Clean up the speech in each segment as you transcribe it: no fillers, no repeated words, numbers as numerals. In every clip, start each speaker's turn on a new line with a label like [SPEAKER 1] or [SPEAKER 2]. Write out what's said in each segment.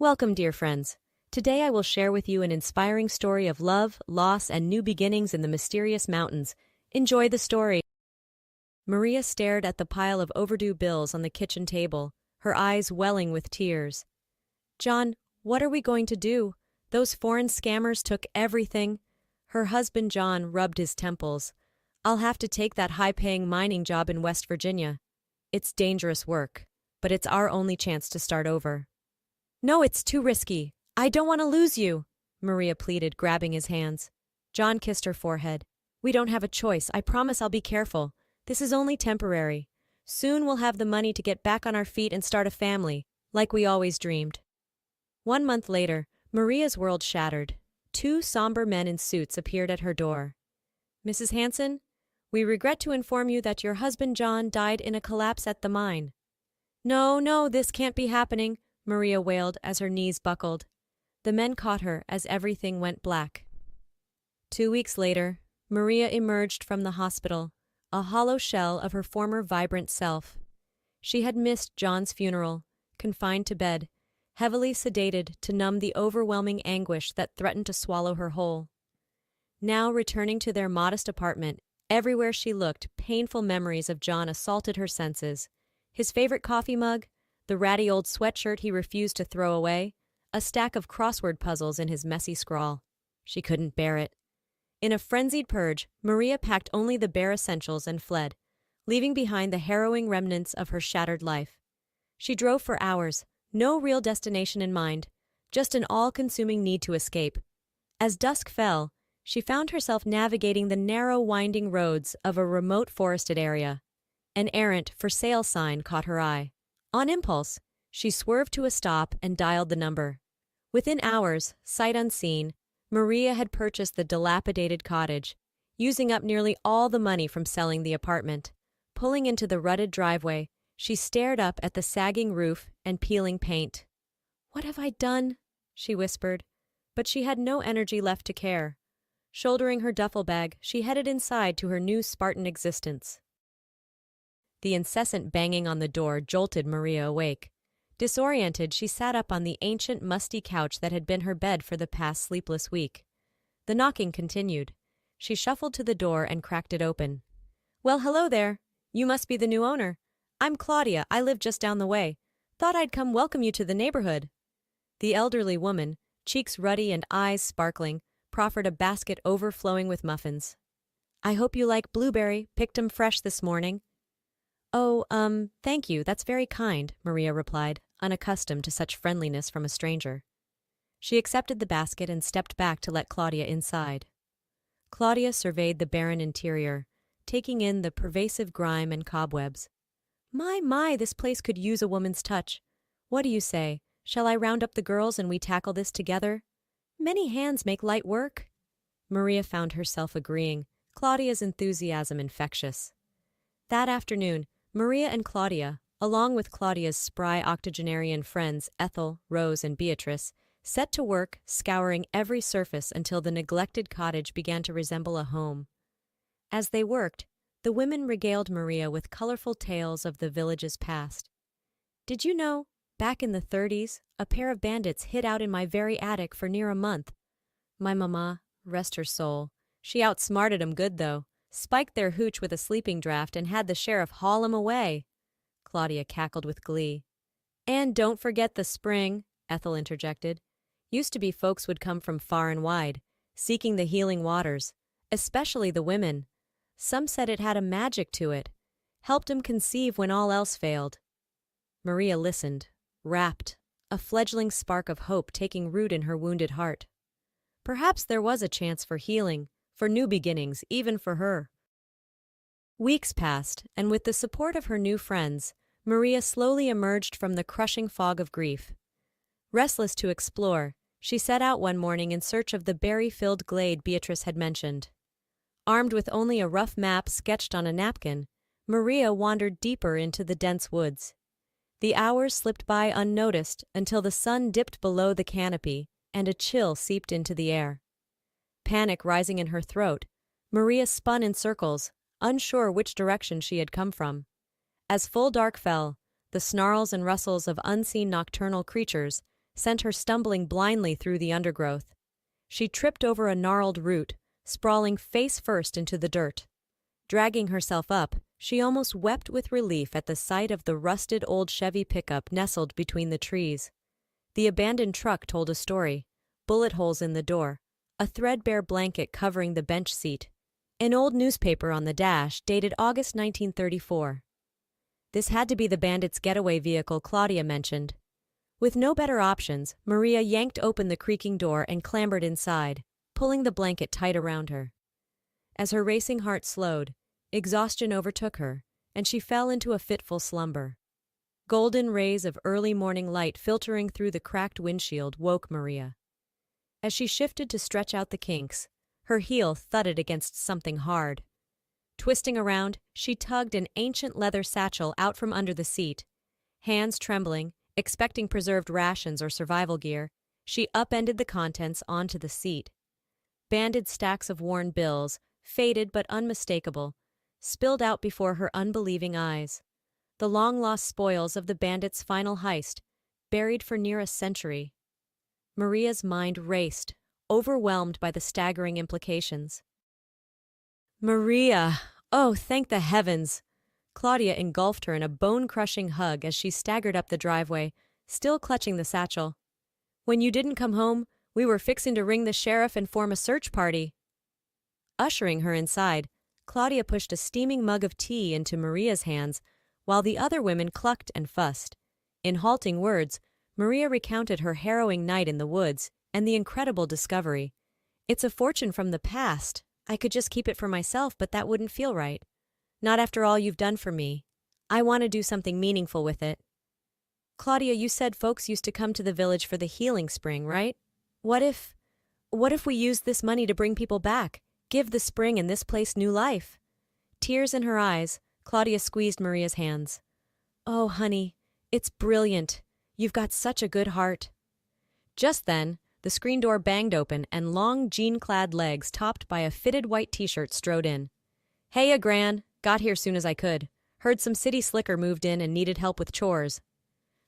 [SPEAKER 1] Welcome, dear friends. Today I will share with you an inspiring story of love, loss, and new beginnings in the mysterious mountains. Enjoy the story. Maria stared at the pile of overdue bills on the kitchen table, her eyes welling with tears. John, what are we going to do? Those foreign scammers took everything. Her husband John rubbed his temples. I'll have to take that high-paying mining job in West Virginia. It's dangerous work, but it's our only chance to start over. No, it's too risky. I don't want to lose you, Maria pleaded, grabbing his hands. John kissed her forehead. We don't have a choice. I promise I'll be careful. This is only temporary. Soon we'll have the money to get back on our feet and start a family, like we always dreamed. 1 month later, Maria's world shattered. Two somber men in suits appeared at her door. Mrs. Hanson, we regret to inform you that your husband John died in a collapse at the mine. No, this can't be happening, Maria wailed as her knees buckled. The men caught her as everything went black. 2 weeks later, Maria emerged from the hospital, a hollow shell of her former vibrant self. She had missed John's funeral, confined to bed, heavily sedated to numb the overwhelming anguish that threatened to swallow her whole. Now returning to their modest apartment, everywhere she looked, painful memories of John assaulted her senses. His favorite coffee mug, the ratty old sweatshirt he refused to throw away, a stack of crossword puzzles in his messy scrawl. She couldn't bear it. In a frenzied purge, Maria packed only the bare essentials and fled, leaving behind the harrowing remnants of her shattered life. She drove for hours, no real destination in mind, just an all-consuming need to escape. As dusk fell, she found herself navigating the narrow, winding roads of a remote forested area. An errant for sale sign caught her eye. On impulse, she swerved to a stop and dialed the number. Within hours, sight unseen, Maria had purchased the dilapidated cottage, using up nearly all the money from selling the apartment. Pulling into the rutted driveway, she stared up at the sagging roof and peeling paint. "What have I done?" she whispered, but she had no energy left to care. Shouldering her duffel bag, she headed inside to her new Spartan existence. The incessant banging on the door jolted Maria awake. Disoriented, she sat up on the ancient, musty couch that had been her bed for the past sleepless week. The knocking continued. She shuffled to the door and cracked it open. "Well, hello there. You must be the new owner. I'm Claudia. I live just down the way. Thought I'd come welcome you to the neighborhood." The elderly woman, cheeks ruddy and eyes sparkling, proffered a basket overflowing with muffins. "I hope you like blueberry. Picked 'em fresh this morning." "Oh, thank you, that's very kind," Maria replied, unaccustomed to such friendliness from a stranger. She accepted the basket and stepped back to let Claudia inside. Claudia surveyed the barren interior, taking in the pervasive grime and cobwebs. My, this place could use a woman's touch. What do you say? Shall I round up the girls and we tackle this together? Many hands make light work." Maria found herself agreeing, Claudia's enthusiasm infectious. That afternoon, Maria and Claudia, along with Claudia's spry octogenarian friends Ethel, Rose, and Beatrice, set to work scouring every surface until the neglected cottage began to resemble a home. As they worked, the women regaled Maria with colorful tales of the village's past. "Did you know, back in the 30s, a pair of bandits hid out in my very attic for near a month? My mama, rest her soul, she outsmarted 'em good though. Spiked their hooch with a sleeping draught and had the sheriff haul 'em away." Claudia cackled with glee. "And don't forget the spring," Ethel interjected. "Used to be folks would come from far and wide, seeking the healing waters, especially the women. Some said it had a magic to it, helped 'em conceive when all else failed." Maria listened, rapt, a fledgling spark of hope taking root in her wounded heart. Perhaps there was a chance for healing, for new beginnings, even for her. Weeks passed, and with the support of her new friends, Maria slowly emerged from the crushing fog of grief. Restless to explore, she set out one morning in search of the berry-filled glade Beatrice had mentioned. Armed with only a rough map sketched on a napkin, Maria wandered deeper into the dense woods. The hours slipped by unnoticed until the sun dipped below the canopy and a chill seeped into the air. Panic rising in her throat, Maria spun in circles, unsure which direction she had come from. As full dark fell, the snarls and rustles of unseen nocturnal creatures sent her stumbling blindly through the undergrowth. She tripped over a gnarled root, sprawling face first into the dirt. Dragging herself up, she almost wept with relief at the sight of the rusted old Chevy pickup nestled between the trees. The abandoned truck told a story: bullet holes in the door, a threadbare blanket covering the bench seat, an old newspaper on the dash dated August 1934. This had to be the bandits' getaway vehicle Claudia mentioned. With no better options, Maria yanked open the creaking door and clambered inside, pulling the blanket tight around her. As her racing heart slowed, exhaustion overtook her, and she fell into a fitful slumber. Golden rays of early morning light filtering through the cracked windshield woke Maria. As she shifted to stretch out the kinks, her heel thudded against something hard. Twisting around, she tugged an ancient leather satchel out from under the seat. Hands trembling, expecting preserved rations or survival gear, she upended the contents onto the seat. Banded stacks of worn bills, faded but unmistakable, spilled out before her unbelieving eyes. The long-lost spoils of the bandits' final heist, buried for near a century. Maria's mind raced, overwhelmed by the staggering implications. Maria! Oh, thank the heavens! Claudia engulfed her in a bone-crushing hug as she staggered up the driveway, still clutching the satchel. When you didn't come home, we were fixing to ring the sheriff and form a search party. Ushering her inside, Claudia pushed a steaming mug of tea into Maria's hands, while the other women clucked and fussed. In halting words, Maria recounted her harrowing night in the woods and the incredible discovery. It's a fortune from the past. I could just keep it for myself, but that wouldn't feel right. Not after all you've done for me. I want to do something meaningful with it. Claudia, you said folks used to come to the village for the healing spring, right? What if we used this money to bring people back, give the spring and this place new life? Tears in her eyes, Claudia squeezed Maria's hands. Oh, honey, it's brilliant. You've got such a good heart. Just then, the screen door banged open and long jean-clad legs topped by a fitted white t-shirt strode in. Heya, Gran. Got here soon as I could. Heard some city slicker moved in and needed help with chores.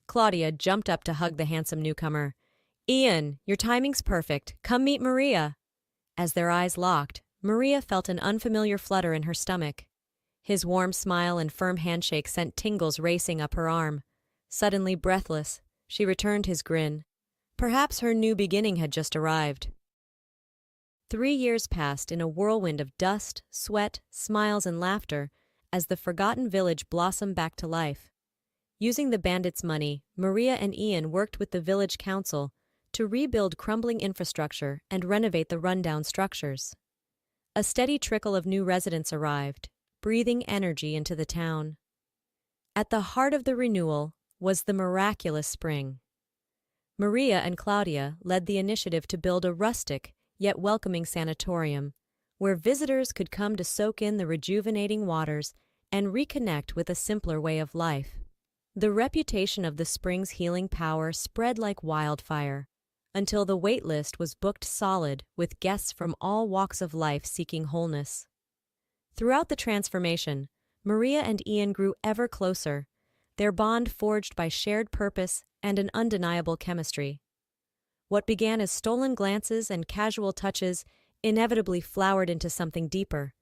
[SPEAKER 1] Claudia jumped up to hug the handsome newcomer. Ian, your timing's perfect. Come meet Maria. As their eyes locked, Maria felt an unfamiliar flutter in her stomach. His warm smile and firm handshake sent tingles racing up her arm. Suddenly breathless, she returned his grin. Perhaps her new beginning had just arrived. 3 years passed in a whirlwind of dust, sweat, smiles, and laughter as the forgotten village blossomed back to life. Using the bandits' money, Maria and Ian worked with the village council to rebuild crumbling infrastructure and renovate the rundown structures. A steady trickle of new residents arrived, breathing energy into the town. At the heart of the renewal was the miraculous spring. Maria and Claudia led the initiative to build a rustic, yet welcoming sanatorium, where visitors could come to soak in the rejuvenating waters and reconnect with a simpler way of life. The reputation of the spring's healing power spread like wildfire, until the wait list was booked solid with guests from all walks of life seeking wholeness. Throughout the transformation, Maria and Ian grew ever closer, their bond forged by shared purpose and an undeniable chemistry. What began as stolen glances and casual touches inevitably flowered into something deeper,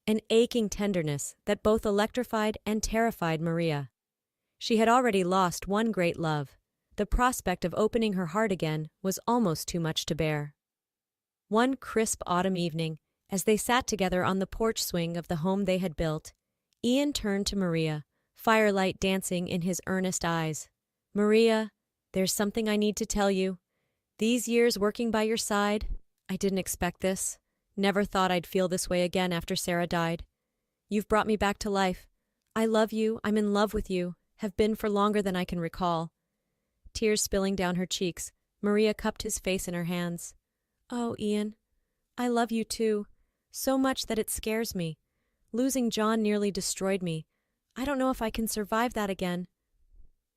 [SPEAKER 1] an aching tenderness that both electrified and terrified Maria. She had already lost one great love. The prospect of opening her heart again was almost too much to bear. One crisp autumn evening, as they sat together on the porch swing of the home they had built, Ian turned to Maria, firelight dancing in his earnest eyes. Maria, there's something I need to tell you. These years working by your side, I didn't expect this. Never thought I'd feel this way again after Sarah died. You've brought me back to life. I love you, I'm in love with you, have been for longer than I can recall. Tears spilling down her cheeks, Maria cupped his face in her hands. Oh, Ian, I love you too, so much that it scares me. Losing John nearly destroyed me. I don't know if I can survive that again.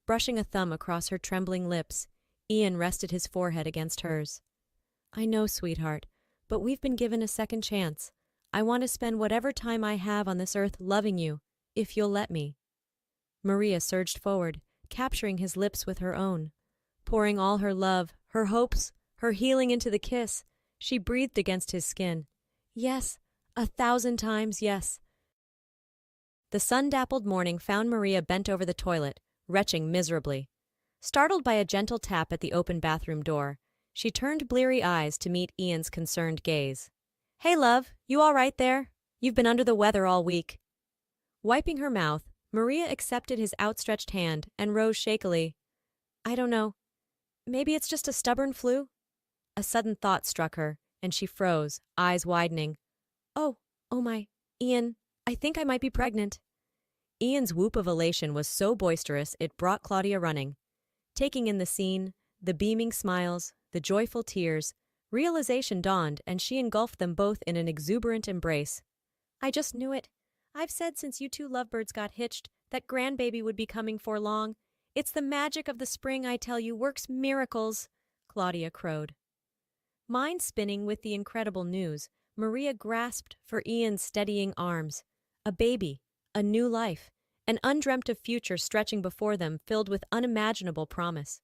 [SPEAKER 1] Brushing a thumb across her trembling lips, Ian rested his forehead against hers. I know, sweetheart, but we've been given a second chance. I want to spend whatever time I have on this earth loving you, if you'll let me. Maria surged forward, capturing his lips with her own. pouring all her love, her hopes, her healing into the kiss. She breathed against his skin. Yes, 1,000 times yes. The sun-dappled morning found Maria bent over the toilet, retching miserably. Startled by a gentle tap at the open bathroom door, she turned bleary eyes to meet Ian's concerned gaze. Hey, love, you all right there? You've been under the weather all week. Wiping her mouth, Maria accepted his outstretched hand and rose shakily. I don't know. Maybe it's just a stubborn flu? A sudden thought struck her, and she froze, eyes widening. Oh my, Ian, I think I might be pregnant. Ian's whoop of elation was so boisterous it brought Claudia running. Taking in the scene, the beaming smiles, the joyful tears, realization dawned and she engulfed them both in an exuberant embrace. I just knew it. I've said since you two lovebirds got hitched that grandbaby would be coming for long. It's the magic of the spring, I tell you, works miracles, Claudia crowed. Mind spinning with the incredible news, Maria grasped for Ian's steadying arms. A baby, a new life, an undreamt-of future stretching before them filled with unimaginable promise.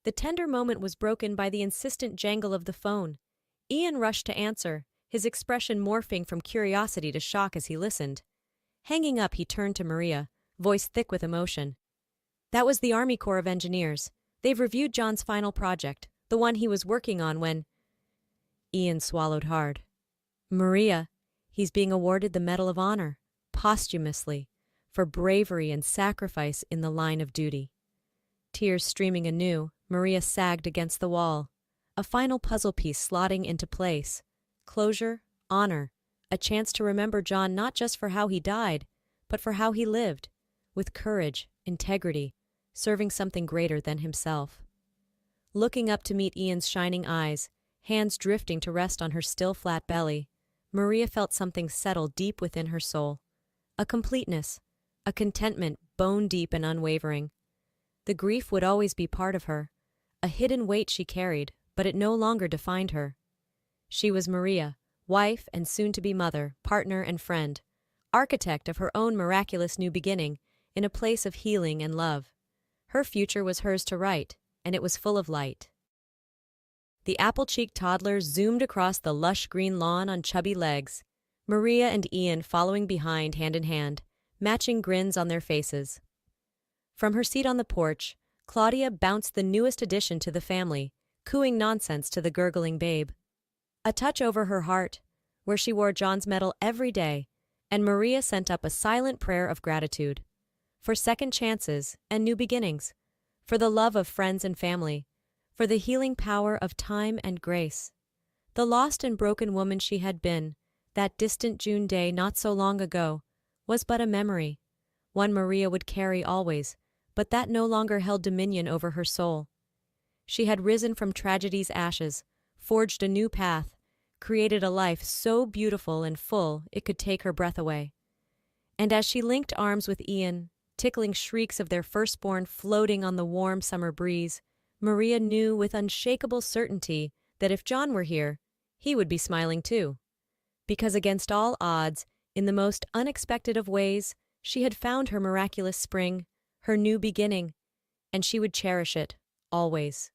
[SPEAKER 1] The tender moment was broken by the insistent jangle of the phone. Ian rushed to answer, his expression morphing from curiosity to shock as he listened. Hanging up, he turned to Maria, voice thick with emotion. That was the Army Corps of Engineers. They've reviewed John's final project, the one he was working on when… Ian swallowed hard. Maria, he's being awarded the Medal of Honor, posthumously, for bravery and sacrifice in the line of duty. Tears streaming anew, Maria sagged against the wall, a final puzzle piece slotting into place. Closure, honor, a chance to remember John not just for how he died, but for how he lived, with courage, integrity, serving something greater than himself. Looking up to meet Ian's shining eyes, hands drifting to rest on her still flat belly, Maria felt something settle deep within her soul. A completeness, a contentment bone-deep and unwavering. The grief would always be part of her, a hidden weight she carried, but it no longer defined her. She was Maria, wife and soon-to-be mother, partner and friend, architect of her own miraculous new beginning, in a place of healing and love. Her future was hers to write, and it was full of light. The apple-cheeked toddler zoomed across the lush green lawn on chubby legs, Maria and Ian following behind hand in hand, matching grins on their faces. From her seat on the porch, Claudia bounced the newest addition to the family, cooing nonsense to the gurgling babe. A touch over her heart, where she wore John's medal every day, and Maria sent up a silent prayer of gratitude. For second chances and new beginnings, for the love of friends and family, for the healing power of time and grace. The lost and broken woman she had been, that distant June day not so long ago, was but a memory, one Maria would carry always, but that no longer held dominion over her soul. She had risen from tragedy's ashes, forged a new path, created a life so beautiful and full it could take her breath away. And as she linked arms with Ian, tickling shrieks of their firstborn floating on the warm summer breeze, Maria knew with unshakable certainty that if John were here, he would be smiling too. Because against all odds, in the most unexpected of ways, she had found her miraculous spring, her new beginning, and she would cherish it, always.